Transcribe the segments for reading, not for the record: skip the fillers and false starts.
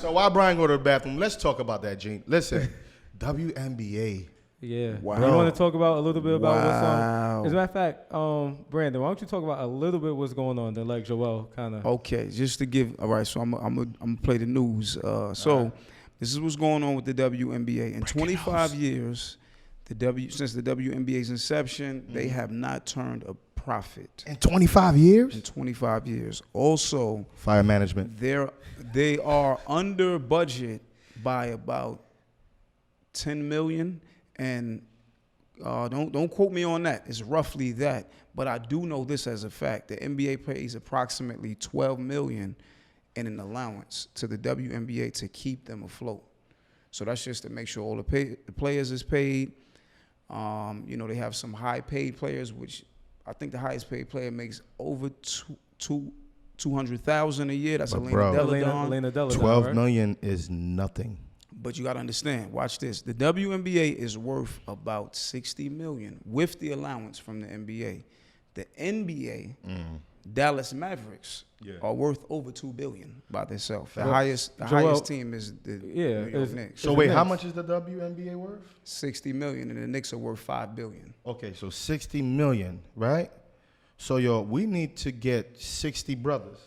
So while Brian go to the bathroom, let's talk about that, Gene. Listen, WNBA. Yeah. Wow. You want to talk about a little bit about what's Wow. on? As a matter of fact, Brandon, why don't you talk about a little bit what's going on? Then like Joel kind of. Okay, just to give. All right, so I'm gonna play the news. So this is what's going on with the WNBA. In 25 years, since the WNBA's inception, they have not turned a profit. In 25 years? In 25 years. Also, Fire management. they are under budget by about 10 million, and don't quote me on that. It's roughly that, but I do know this as a fact: the NBA pays approximately 12 million in an allowance to the WNBA to keep them afloat. So that's just to make sure all the players is paid. They have some high-paid players, which I think the highest-paid player makes over 200,000 a year. That's Elena Deladon. Elena Deladon, 12 right? million is nothing. But you got to understand, watch this. The WNBA is worth about 60 million with the allowance from the NBA. The NBA, Dallas Mavericks, are worth over 2 billion by themselves. The highest team is the New York Knicks. So wait, how much is the WNBA worth? 60 million, and the Knicks are worth 5 billion. Okay, so 60 million, right? So we need to get 60 brothers,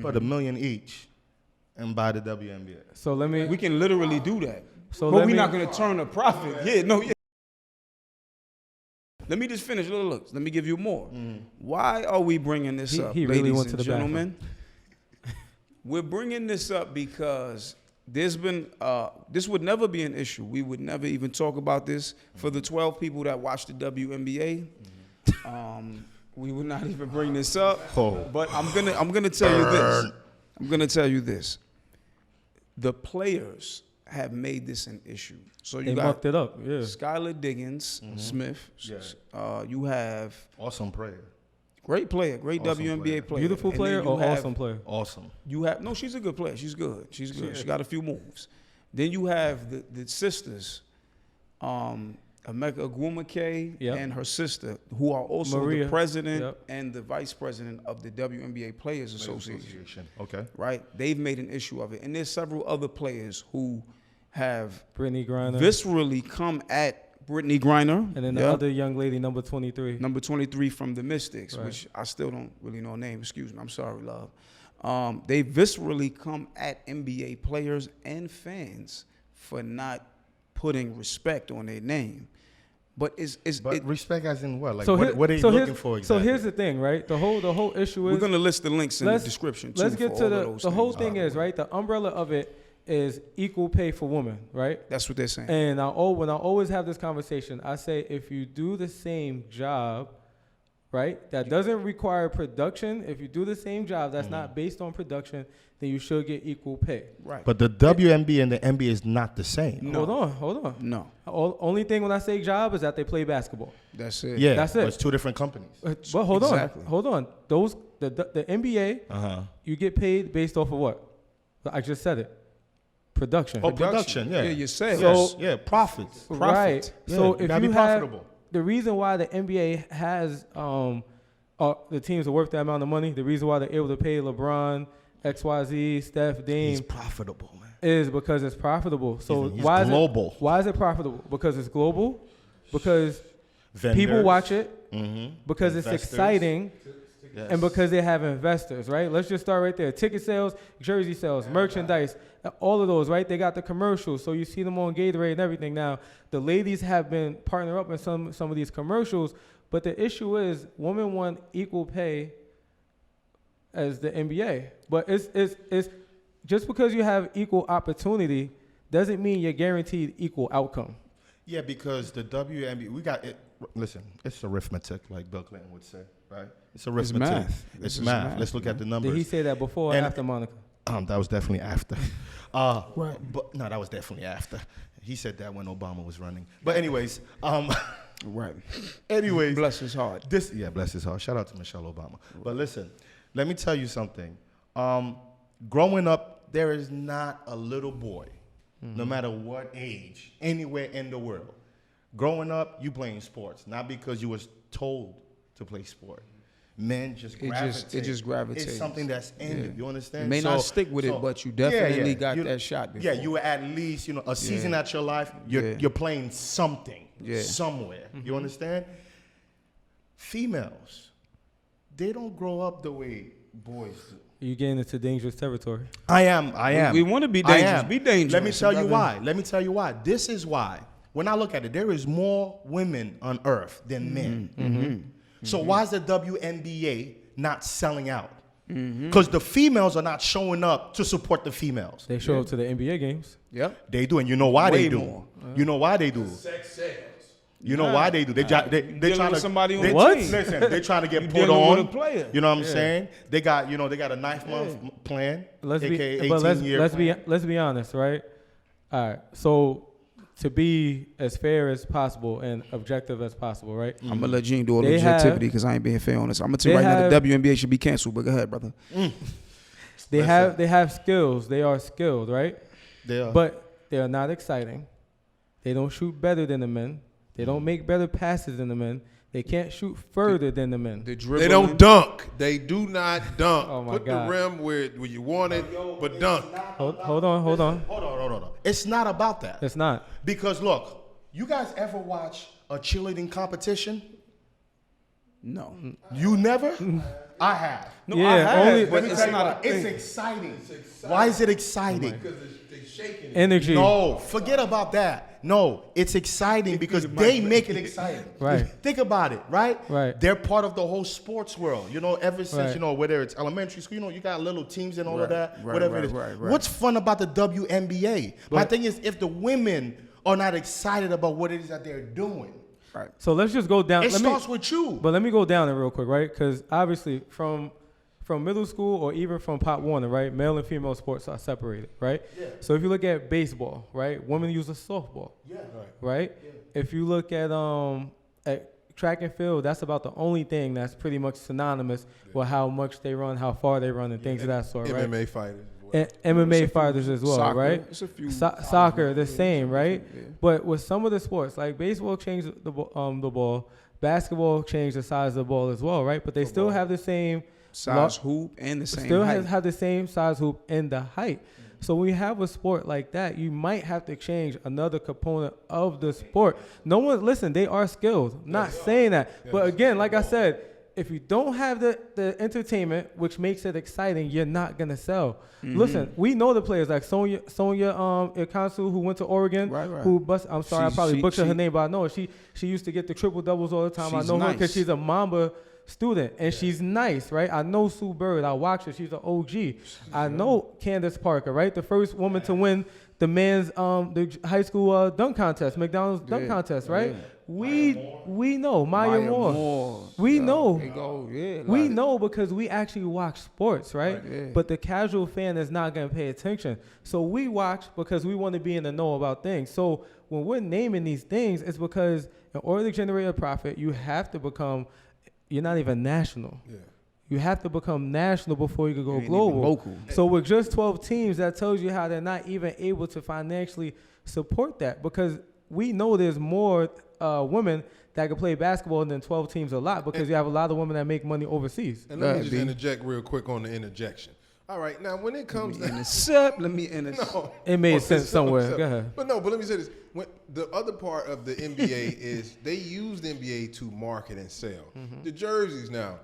put $1 million each, and buy the WNBA. So let me. We can literally do that. So But let we're me- not going to turn a profit. Yeah. Let me just finish. Look. Let me give you more. Why are we bringing this up, he really ladies went to and the gentlemen? We're bringing this up because there's been, this would never be an issue. We would never even talk about this. For the 12 people that watch the WNBA, we would not even bring this up. But I'm gonna tell you this. I'm gonna tell you this. The players have made this an issue. So They you got mucked it up. Yeah. Skylar Diggins Smith. You have Awesome player. great player, great Awesome WNBA player. Beautiful And player then you or have- awesome player? Awesome. No, she's a good player. She's good. She got a few moves. Then you have the sisters, Emeka Ogwumike Yep. and her sister, who are also Maria. the president Yep. and the vice president of the WNBA Players Association. Okay. Right? They've made an issue of it. And there's several other players who have Brittany Griner. viscerally come at Brittany Griner. And then the Yep. other young lady, number 23. Number 23 from the Mystics, Right. which I still don't really know her name. Excuse me. I'm sorry, love. They viscerally come at NBA players and fans for not putting respect on their name. But Respect as in what? Like So what are you looking for exactly? So here's the thing, right? The whole issue is we're going to list the links in the description, too. Let's get for to all of the those whole things, thing by the is, way. right? The umbrella of it is equal pay for women, right? That's what they're saying. And when I always have this conversation, I say if you do the same job, right, that doesn't require production, if you do the same job that's not based on production, then you should get equal pay. Right. But the WNBA and the NBA is not the same. No. Hold on. No. Only thing when I say job is that they play basketball. That's it. Yeah, That's but it. it's two different companies. But hold Exactly. on. The NBA, you get paid based off of what? I just said it. Production. Oh, production. Yeah. Yeah, your sales. So- yeah, profits. Right. Yeah, So you if gotta you be have profitable. the reason why the NBA has the teams are worth that amount of money, the reason why they're able to pay LeBron, XYZ, Steph, Dame He's profitable, man. is because it's profitable. So He's why global. Why is it profitable? Because it's global. Because people Vendors. watch it. Because Investors. it's exciting. Yes. And because they have investors, right? Let's just start right there. Ticket sales, jersey sales, merchandise, all of those, right? They got the commercials, so you see them on Gatorade and everything. Now, the ladies have been partnered up in some of these commercials, but the issue is women want equal pay as the NBA. But it's just because you have equal opportunity doesn't mean you're guaranteed equal outcome. Yeah, because the WNBA, we got it. Listen, it's arithmetic, like Bill Clinton would say, right? It's arithmetic. math. It's This is math. math, Let's look at the numbers. Did he say that before or And- after Monica? That was definitely after. Right. But no, that was definitely after. He said that when Obama was running. But anyways, Right. anyways, Bless his heart. bless his heart. Shout out to Michelle Obama. But listen, let me tell you something. Growing up, there is not a little boy, no matter what age, anywhere in the world. Growing up, you playing sports, not because you was told to play sport. men just It gravitate. just gravitates. It's something that's in Yeah. you. You understand? You may not stick with it, but you definitely got that shot before. Yeah, you were at least, a season at your life, you're playing something somewhere. You understand? Females, they don't grow up the way boys do. You getting into dangerous territory. I am. We want to be I dangerous. am. Be dangerous. Let me tell you brother. why. Let me tell you why. This is why. When I look at it, there is more women on earth than men. So why is the WNBA not selling out? Because the females are not showing up to support the females. They show up to the NBA games. Yep. They do, and you know why Way they do. more. You know why they do. Sex sales. You know why they do. They trying dealing to with somebody on they, the What? team. Listen, they're trying to get put dealing on. with a player. You know what I'm saying? They got a 9-month plan, aka 18-year. Let's be honest, right? All right. So to be as fair as possible and objective as possible, right? I'm gonna let Gene do all the They have- objectivity because I ain't being fair on this. I'm gonna tell you they right now, the have- WNBA should be canceled. But go ahead, brother. They have skills. They are skilled, right? They are. But they are not exciting. They don't shoot better than the men. They don't make better passes than the men. They can't shoot further than the men. The dribbling. They don't dunk. They do not dunk. Oh, my Put God. the rim where you want it, but dunk. Hold on. Hold on. It's not about that. It's not. Because look, you guys ever watch a cheerleading competition? No. You never? I have. No, Yeah, I have, only- but Let me it's tell you not why. a It's thing. exciting. Why is it exciting? Because they shaking it. Energy. No, forget about that. No, it's exciting because they make it exciting. Right. Think about it, right? Right. They're part of the whole sports world. Ever since, Right. whether it's elementary school, you got little teams and all of Right, that, right, whatever right, it is. right, right. What's fun about the WNBA? My thing is, if the women are not excited about what it is that they're doing, Right. So let's just go down. it starts with you. But let me go down it real quick, right? Because obviously from middle school or even from Pop Warner, right, male and female sports are separated, right? Yeah. So if you look at baseball, right, women use a softball, Yeah. right? If you look at track and field, that's about the only thing that's pretty much synonymous with how much they run, how far they run, and things of that sort, right? MMA fighters. And MMA fighters as well, Soccer, right? it's a few- Soccer, the same, right? Yeah. But with some of the sports, like baseball changed the ball, basketball changed the size of the ball as well, right? But they still have the same Size hoop and the same still height. have the same size hoop and the height. So when you have a sport like that, you might have to change another component of the sport. No one, listen, they are skilled. I'm not saying that. But again, like I said, if you don't have the entertainment, which makes it exciting, you're not going to sell. Listen, we know the players like Sonia Ikansu, who went to Oregon, Right, right. who I'm sorry, I probably butchered her she- name, but I know her. She used to get the triple doubles all the time. I She's know her because nice. she's a Mamba student, and she's nice, right? I know Sue Bird. I watch her. She's an OG. I know Candace Parker, right? The first woman to win the men's the high school dunk contest, McDonald's dunk Yeah, contest, right? yeah. We know Maya Moore. We Yeah, know. they go, yeah, We like- know because we actually watch sports, right? Yeah. But the casual fan is not going to pay attention. So we watch because we want to be in the know about things. So when we're naming these things, it's because in order to generate a profit, you have to become, you're not even national. Yeah. You have to become national before you can go You ain't global. even local. So with just 12 teams, that tells you how they're not even able to financially support that because we know there's more women that can play basketball than 12 teams a lot because you have a lot of women that make money overseas. And let me just B. interject real quick on the interjection. All right, now when it comes to Let me intercept. no, It made Oh, sense it's somewhere. so- Go ahead. But let me say this. When the other part of the NBA is they use the NBA to market and sell. The jerseys now.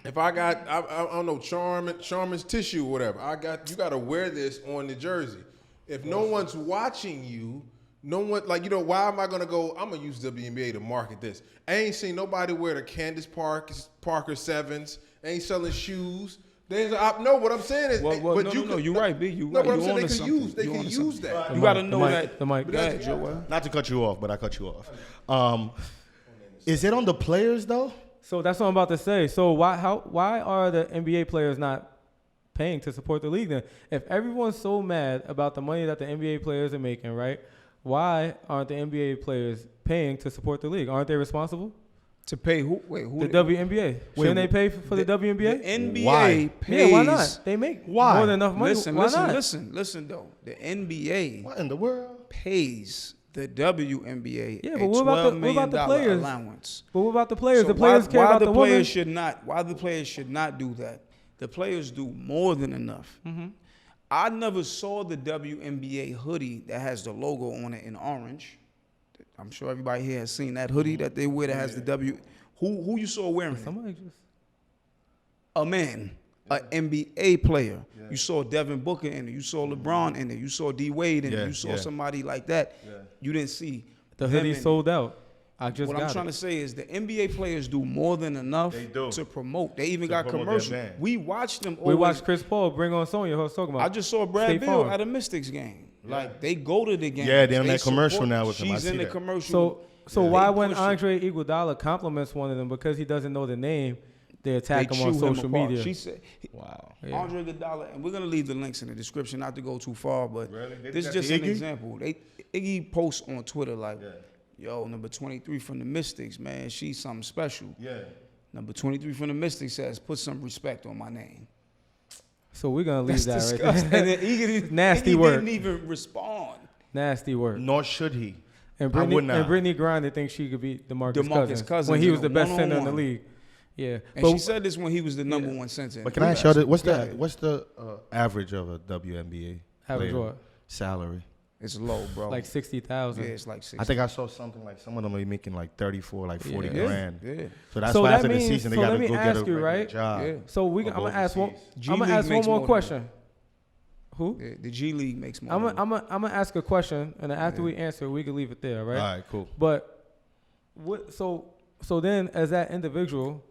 If I got, I don't know, Charmin's tissue or whatever, you got to wear this on the jersey. If no one's watching you, no one, why am I going to go, I'm going to use WNBA to market this. I ain't seen nobody wear the Candace Parker 7s. Ain't selling shoes. No, what I'm saying is, You're right, B. You No, right. but I'm You saying onto they something. can You onto use something. that. You got to The know mic, that. the mic. Go ahead, Joel. Not to cut you off, but I cut you off. Is it on the players though? So that's what I'm about to say. So why are the NBA players not paying to support the league then? If everyone's so mad about the money that the NBA players are making, right? Why aren't the NBA players paying to support the league? Aren't they responsible? To pay who? Wait, who? The WNBA. Shouldn't they pay for the The WNBA? NBA Why? pays. Yeah, why not? They make Why? more than enough money. Listen, why listen, not? listen though. The NBA What in the world? pays the WNBA Yeah, a but what about $12 the- what million about the players? allowance. But what about the players? So The players care about the women. Why the players should not do that? The players do more than enough. I never saw the WNBA hoodie that has the logo on it in orange. I'm sure everybody here has seen that hoodie that they wear that has the W. Who you saw wearing it? Somebody just. A man, an NBA player. You saw Devin Booker in it. You saw LeBron in it. You saw D Wade in it. Yeah, You saw yeah. somebody like that. Yeah. You didn't see The them hoodie in it. sold out. I just What got I'm trying it. to say is the NBA players do more than enough They do. to promote. They even To got promote their commercials. brand. We watched them. We always- watched Chris Paul bring on Sonya. Who I was talking about? I just saw Brad State Bill Farm. at a Mystics game. Like they go to the game. Yeah, they're on that commercial now with him. I She's see in the that. commercial. So They why when push it. Andre Iguodala compliments one of them because he doesn't know the name, they They attack him chew on him social apart. media? She said, Wow. Yeah. Andre Iguodala, and we're gonna leave the links in the description, not to go too far, but Really? They this did is that just to an Iggy? example. Iggy posts on Twitter like, Yeah. "Yo, number 23 from the Mystics, man, she's something special." Yeah. Number 23 from the Mystics says, "Put some respect on my name." So we're gonna leave That's that right disgusting. there. And then Iggy, Nasty Iggy work. didn't even respond. Nasty work. Nor should he. And I would Brittany, not. and Brittany Griner thinks she could beat DeMarcus, DeMarcus Cousins when he in was a the best center in the one-on-one. league. Yeah, And but she said this when he was the number one center. But can I ask you, what's Go the ahead. what's the average of a WNBA average player what? salary? It's low, bro. Like 60,000. yeah, it's like 60. I think I saw something like some of them are making like 34, like 40 Yeah. grand. Yeah. So that's So why that after the means- season they so got to let me go get ask a you, regular right? job. Yeah. So I'm Or gonna go ask one. overseas. G I'm gonna League ask one makes more more than question. Who? The G League makes more. I'm than- gonna ask a question, and then after we answer, we can leave it there, right? All right, cool. But what? So then, as that individual,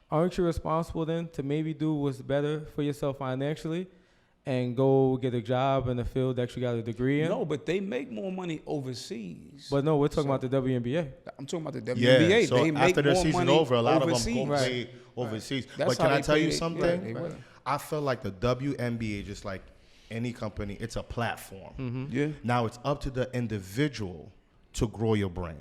aren't you responsible then to maybe do what's better for yourself financially, and go get a job in the field that you got a degree in? No, but they make more money overseas. But no, we're talking So- about the WNBA. I'm talking about the Yeah, WNBA. so they make after their more season money over, a lot overseas. of them go Right. play overseas. That's But can how I they tell pay you they- something? yeah, they will. I feel like the WNBA, just like any company, it's a platform. Mm-hmm. Yeah. Now it's up to the individual to grow your brand.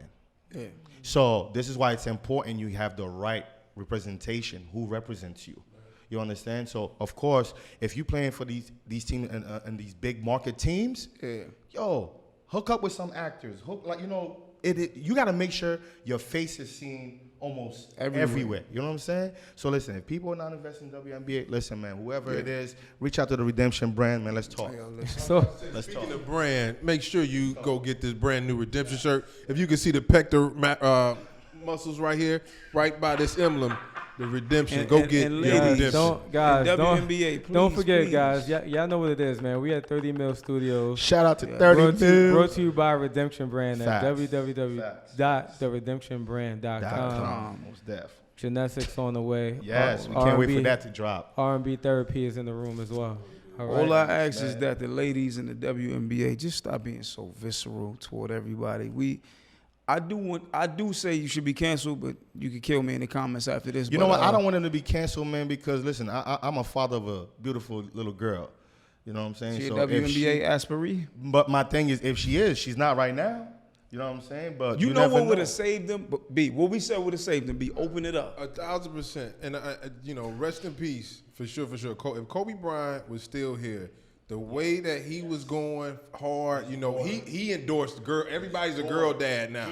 Yeah. So this is why it's important you have the right representation, who represents you. You understand? So of course, if you're playing for these teams and these big market teams, Yeah. yo, hook up with some actors. You got to make sure your face is seen almost everywhere. You know what I'm saying? So listen, if people are not investing in WNBA, listen, man, whoever it is, reach out to the Redemption brand, man. Let's talk. Yo, listen. So Speaking of brand, make sure you go get this brand new Redemption shirt. If you can see the pector muscles right here, right by this emblem, the Redemption. And- Go and- get and your ladies, Redemption. guys, And don't WNBA, please, don't forget, please. guys. Y'all know what it is, man. We at 30 Mil Studios. Shout out to Yeah. 30 Brought to you by Redemption Brand at Facts. www.theredemptionbrand.com. Most def. Genetics on the way. Yes, we can't wait for R&B that to drop. R&B therapy is in the room as well. All right. All I ask is that the ladies in the WNBA just stop being so visceral toward everybody. I do say you should be canceled, but you can kill me in the comments after this. You but, know what? I don't want him to be canceled, man, because listen, I'm a father of a beautiful little girl. You know what I'm saying? She a So if WNBA aspiree. but my thing is, if she is, she's not right now. You know what I'm saying? But You know never what would have saved them? But B, what we said would have saved them. B, open it up. 1,000%. And rest in peace for sure. If Kobe Bryant was still here, the way that he was going hard, he endorsed girl. Everybody's a girl dad now.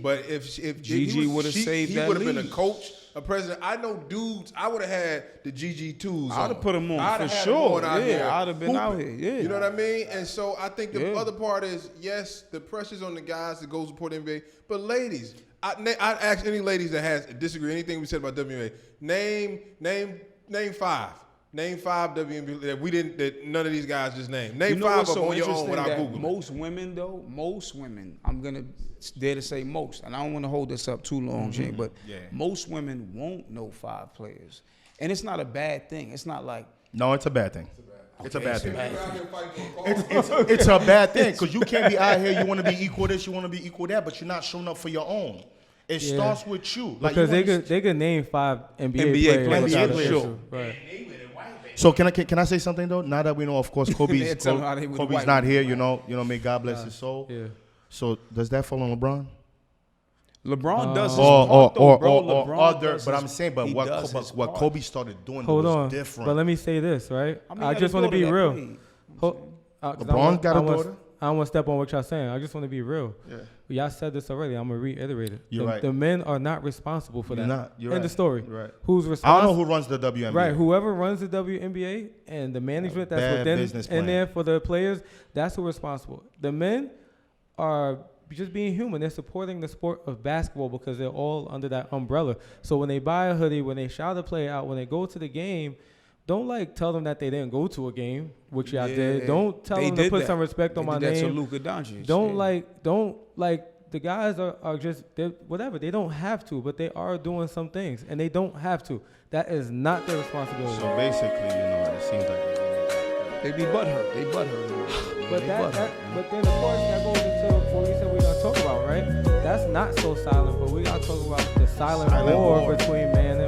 But if Gigi would've saved he that would have been a league. coach, a president. I know dudes. I would have had the Gigi twos. I'd have put 'em on, I'd for have had 'em sure. on out Yeah, here I'd have been out hooping. here, yeah. You know what I mean? And so I think the Yeah. other part is, yes, the pressure's on the guys that go support NBA. But ladies, I'd ask any ladies that disagree anything we said about WNBA. Name five. Name five WNBA that none of these guys just named. Name You know five what's of them so on your own interesting? without That Googling. most women, I'm gonna dare to say most, and I don't want to hold this up too long, Jay, but most women won't know 5 players, and it's not a bad thing. It's not like No, it's a bad thing. It's a bad thing. You're out here fighting for a cause. It's a bad thing because you can't be out here. You want to be equal this, you want to be equal that, but you're not showing up for your own. It Yeah. starts with you. Like Because you they could name 5 NBA NBA players. players, without for an sure. issue. Right. So can I say something though? Now that we know, of course, They tell them how they was Kobe's white. not here. You know, may God bless his soul. Yeah. So does that fall on LeBron? LeBron does his Or part, though, bro. or LeBron other? does But his- I'm saying, but he what does his what part. Kobe started doing Hold was on. different. But let me say this, right? I mean, I he just got a want to be daughter that real. played. Ho- 'cause LeBron got a I want- daughter? I don't want to step on what y'all saying. I just want to be real. Yeah. Y'all said this already. I'm gonna reiterate it. You're right. The men are not responsible for You're that. not. You're End right. of story. You're right. Who's I responsible? don't know who runs the WNBA. Right, whoever runs the WNBA and the management that's Bad within business in plan. there for the players, that's who's responsible. The men are just being human. They're supporting the sport of basketball because they're all under that umbrella. So when they buy a hoodie, when they shout a player out, when they go to the game, don't like tell them that they didn't go to a game, which y'all did. Don't tell They them to did put that. some respect They on my did that to name. Luka Doncic. Don't Yeah. like the guys are just they're whatever. They don't have to, but they are doing some things, and they don't have to. That is not their responsibility. So basically, it seems like They be butthurt. They butthurt. But They that, butthurt. but then of course that goes into what we said we're gonna talk about, right? That's not so silent, but we gotta talk about the silent Silent war war. between man and